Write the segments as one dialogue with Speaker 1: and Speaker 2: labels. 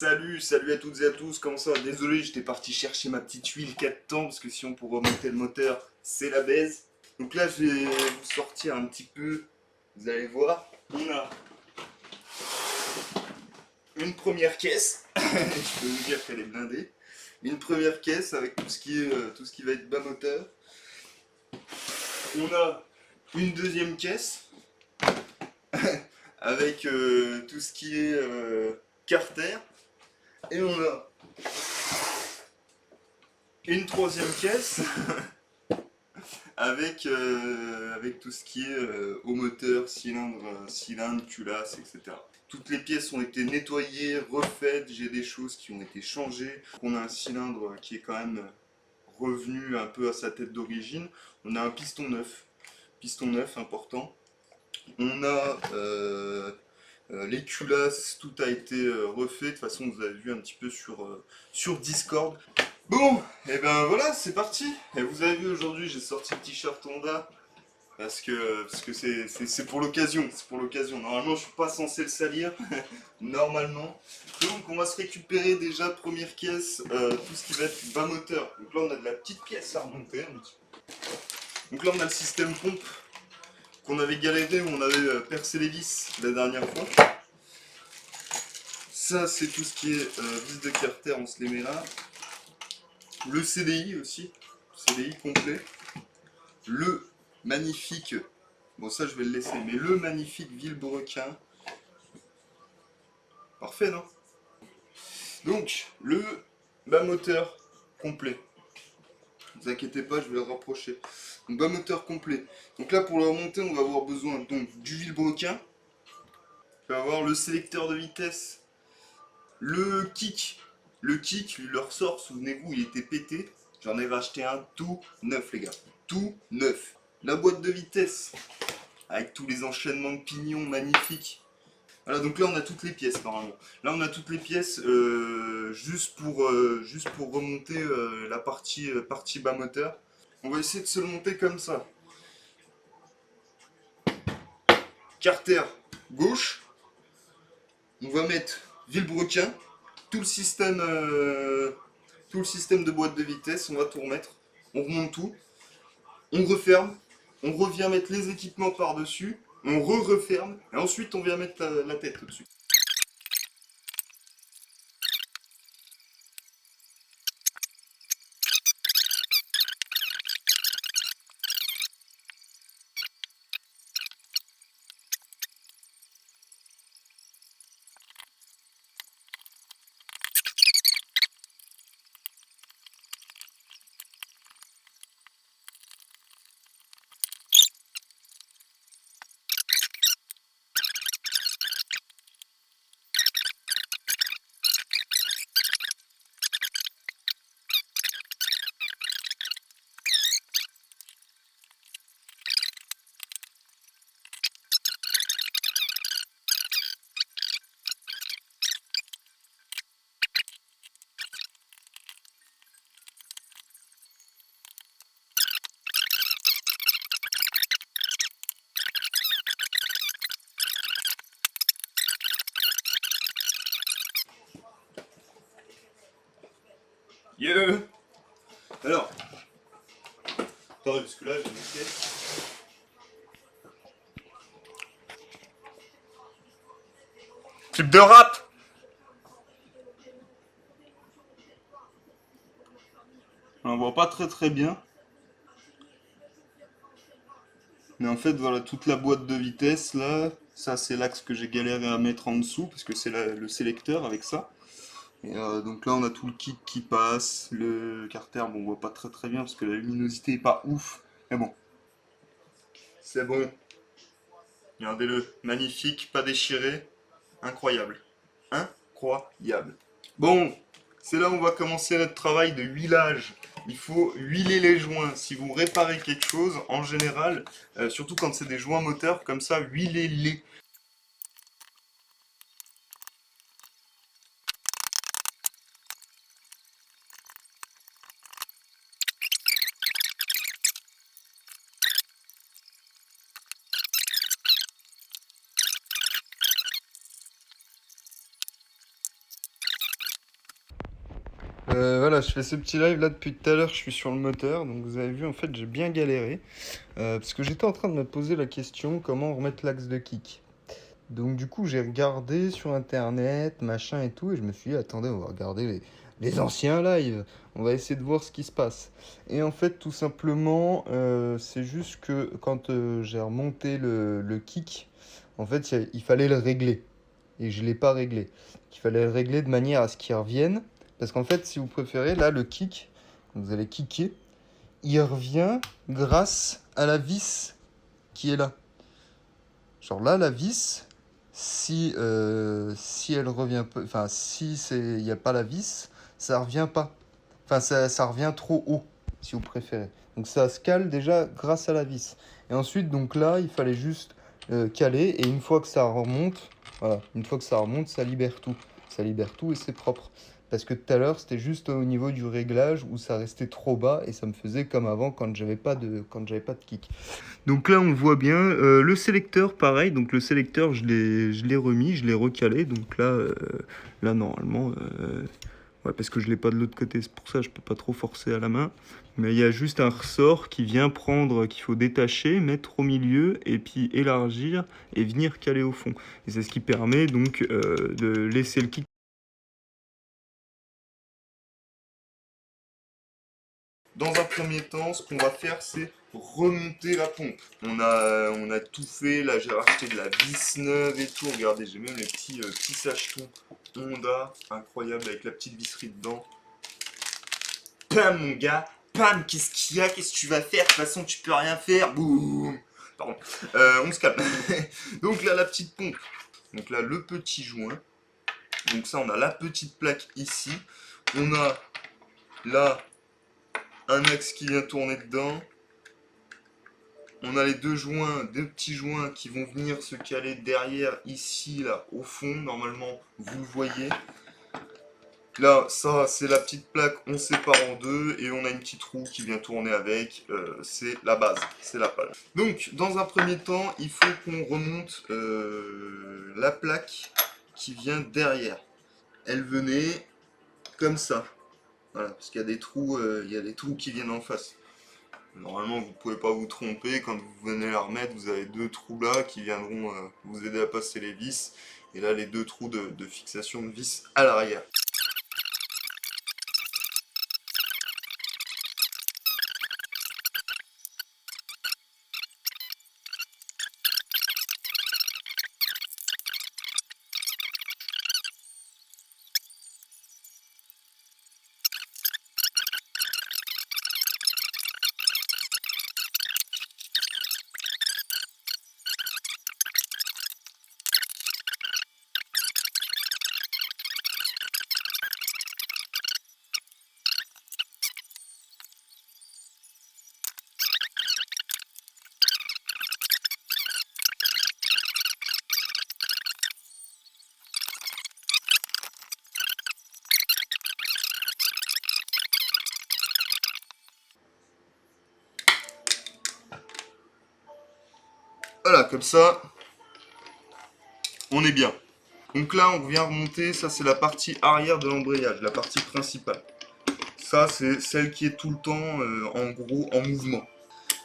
Speaker 1: Salut à toutes et à tous, comment ça va? Désolé, j'étais parti chercher ma petite huile 4 temps parce que sinon pour remonter le moteur, c'est la baise. Donc là, je vais vous sortir un petit peu, vous allez voir. On a une première caisse, je peux vous dire qu'elle est blindée. Une première caisse avec tout ce qui va être bas moteur. On a une deuxième caisse avec tout ce qui est carter. Et on a une troisième caisse avec tout ce qui est au moteur, cylindre, culasse, etc. Toutes les pièces ont été nettoyées, refaites, j'ai des choses qui ont été changées. On a un cylindre qui est quand même revenu un peu à sa tête d'origine. On a un piston neuf important. On a les culasses, tout a été refait. De toute façon, vous avez vu un petit peu sur Discord. Bon, et ben voilà, c'est parti. Et vous avez vu aujourd'hui, j'ai sorti le t-shirt Honda parce que c'est pour l'occasion, c'est pour l'occasion. Normalement, je suis pas censé le salir, normalement. Donc, on va se récupérer déjà première caisse, tout ce qui va être bas moteur. Donc là, on a de la petite pièce à remonter. Donc là, on a le système pompe qu'on avait galéré où on avait percé les vis la dernière fois. Ça, c'est tout ce qui est vis de carter, on se les met là. Le CDI aussi, CDI complet. Le magnifique, bon ça je vais le laisser, mais le magnifique vilebrequin. Parfait, non? Donc, le bas moteur complet. Ne vous inquiétez pas, je vais le rapprocher. Donc, bas moteur complet. Donc là, pour le remonter, on va avoir besoin donc du vilebrequin. On va avoir le sélecteur de vitesse. Le kick. Le kick, lui, le ressort, souvenez-vous, il était pété. J'en avais acheté un tout neuf, les gars. Tout neuf. La boîte de vitesse, avec tous les enchaînements de pignons magnifiques. Voilà, donc là on a toutes les pièces normalement. Là on a toutes les pièces juste pour remonter la partie bas moteur. On va essayer de se le monter comme ça. Carter gauche. On va mettre vilebrequin. Tout le système, tout le système de boîte de vitesse. On va tout remettre. On remonte tout. On referme. On revient mettre les équipements par-dessus. On referme. Et ensuite on vient mettre la tête au-dessus. Yeah. Alors, attendez, parce que là, j'ai une pièce. Clip de rap. On voit pas très bien. Mais en fait, voilà, toute la boîte de vitesse, là, ça c'est l'axe que j'ai galéré à mettre en dessous, parce que c'est le sélecteur avec ça. Et donc là, on a tout le kit qui passe, le carter, bon, on voit pas très bien, parce que la luminosité est pas ouf. Mais bon, c'est bon. Regardez-le, magnifique, pas déchiré, incroyable. Incroyable. Bon, c'est là où on va commencer notre travail de huilage. Il faut huiler les joints. Si vous réparez quelque chose, en général, surtout quand c'est des joints moteurs, comme ça, huilez-les. Voilà, je fais ce petit live là depuis tout à l'heure, je suis sur le moteur, donc vous avez vu en fait j'ai bien galéré, parce que j'étais en train de me poser la question comment remettre l'axe de kick. Donc du coup j'ai regardé sur internet, machin et tout, et je me suis dit attendez on va regarder les anciens lives, on va essayer de voir ce qui se passe. Et en fait tout simplement c'est juste que quand j'ai remonté le kick, en fait il fallait le régler, et je ne l'ai pas réglé. Il fallait le régler de manière à ce qu'il revienne. Parce qu'en fait, si vous préférez, là, le kick, quand vous allez kicker, il revient grâce à la vis qui est là. Genre là, la vis, si elle revient pas, enfin, si il n'y a pas la vis, ça revient pas. Enfin, ça revient trop haut, si vous préférez. Donc ça se cale déjà grâce à la vis. Et ensuite, donc là, il fallait juste caler. Et une fois que ça remonte, voilà, une fois que ça remonte, ça libère tout. Ça libère tout et c'est propre. Parce que tout à l'heure, c'était juste au niveau du réglage où ça restait trop bas et ça me faisait comme avant quand j'avais pas de kick. Donc là, on voit bien le sélecteur, pareil. Donc le sélecteur, je l'ai remis, je l'ai recalé. Donc là, là normalement, ouais, parce que je l'ai pas de l'autre côté, c'est pour ça que je peux pas trop forcer à la main. Mais il y a juste un ressort qui vient prendre, qu'il faut détacher, mettre au milieu et puis élargir et venir caler au fond. Et c'est ce qui permet donc de laisser le kick. Dans un premier temps, ce qu'on va faire, c'est remonter la pompe. On a tout fait, là j'ai racheté de la vis neuve et tout. Regardez, j'ai même les petits sachetons Honda, incroyable, avec la petite visserie dedans. Pam mon gars, pam, qu'est-ce qu'il y a, qu'est-ce que tu vas faire, de toute façon tu peux rien faire, boum. Pardon, on se calme. Donc là la petite pompe, donc là le petit joint, donc ça on a la petite plaque ici, on a là un axe qui vient tourner dedans, on a les deux petits joints qui vont venir se caler derrière ici là au fond, normalement vous le voyez. Là, ça, c'est la petite plaque, on sépare en deux et on a une petite roue qui vient tourner avec. C'est la base, c'est la pale. Donc, dans un premier temps, il faut qu'on remonte la plaque qui vient derrière. Elle venait comme ça. Voilà, parce qu'il y a des trous, il y a des trous qui viennent en face. Normalement, vous ne pouvez pas vous tromper. Quand vous venez la remettre, vous avez deux trous là qui viendront vous aider à passer les vis. Et là, les deux trous de fixation de vis à l'arrière. Voilà, comme ça, on est bien. Donc là, on vient remonter, ça c'est la partie arrière de l'embrayage, la partie principale. Ça, c'est celle qui est tout le temps, en gros, en mouvement.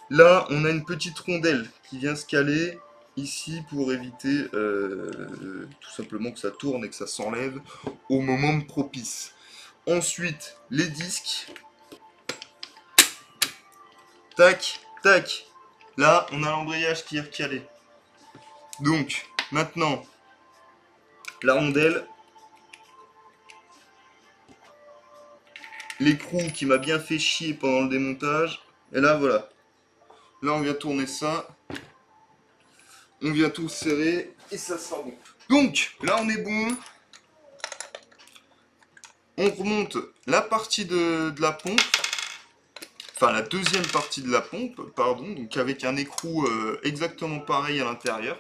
Speaker 1: Là, on a une petite rondelle qui vient se caler ici pour éviter tout simplement que ça tourne et que ça s'enlève au moment propice. Ensuite, les disques. Tac, tac. Là, on a l'embrayage qui est recalé. Donc, maintenant, la rondelle, l'écrou qui m'a bien fait chier pendant le démontage. Et là, voilà. Là, on vient tourner ça. On vient tout serrer et ça sort bon. Donc, là, on est bon. On remonte la partie de la pompe. Enfin, la deuxième partie de la pompe, pardon. Donc, avec un écrou exactement pareil à l'intérieur.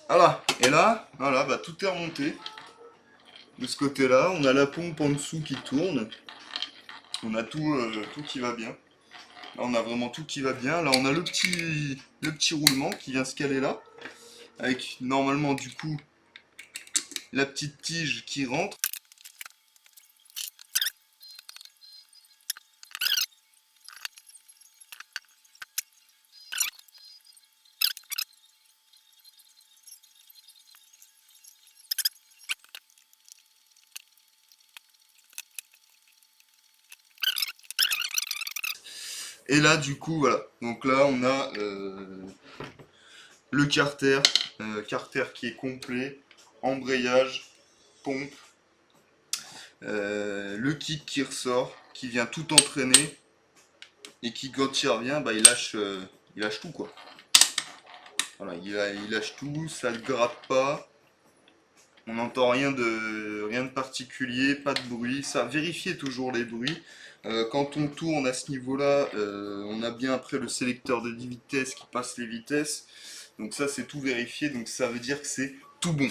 Speaker 1: Voilà. Et là, voilà, bah, tout est remonté. De ce côté-là, on a la pompe en dessous qui tourne. On a tout qui va bien. Là, on a vraiment tout qui va bien. Là, on a le petit roulement qui vient se caler là. Avec normalement, du coup, la petite tige qui rentre. Et là, du coup, voilà. Donc là, on a le carter qui est complet, embrayage, pompe, le kick qui ressort, qui vient tout entraîner et qui, quand il revient, bah, il lâche tout quoi. Voilà, il lâche tout, ça ne gratte pas. On n'entend rien de particulier, pas de bruit. Ça, vérifiez toujours les bruits. Quand on tourne à ce niveau-là, on a bien après le sélecteur de 10 vitesses qui passe les vitesses. Donc ça, c'est tout vérifié. Donc ça veut dire que c'est tout bon.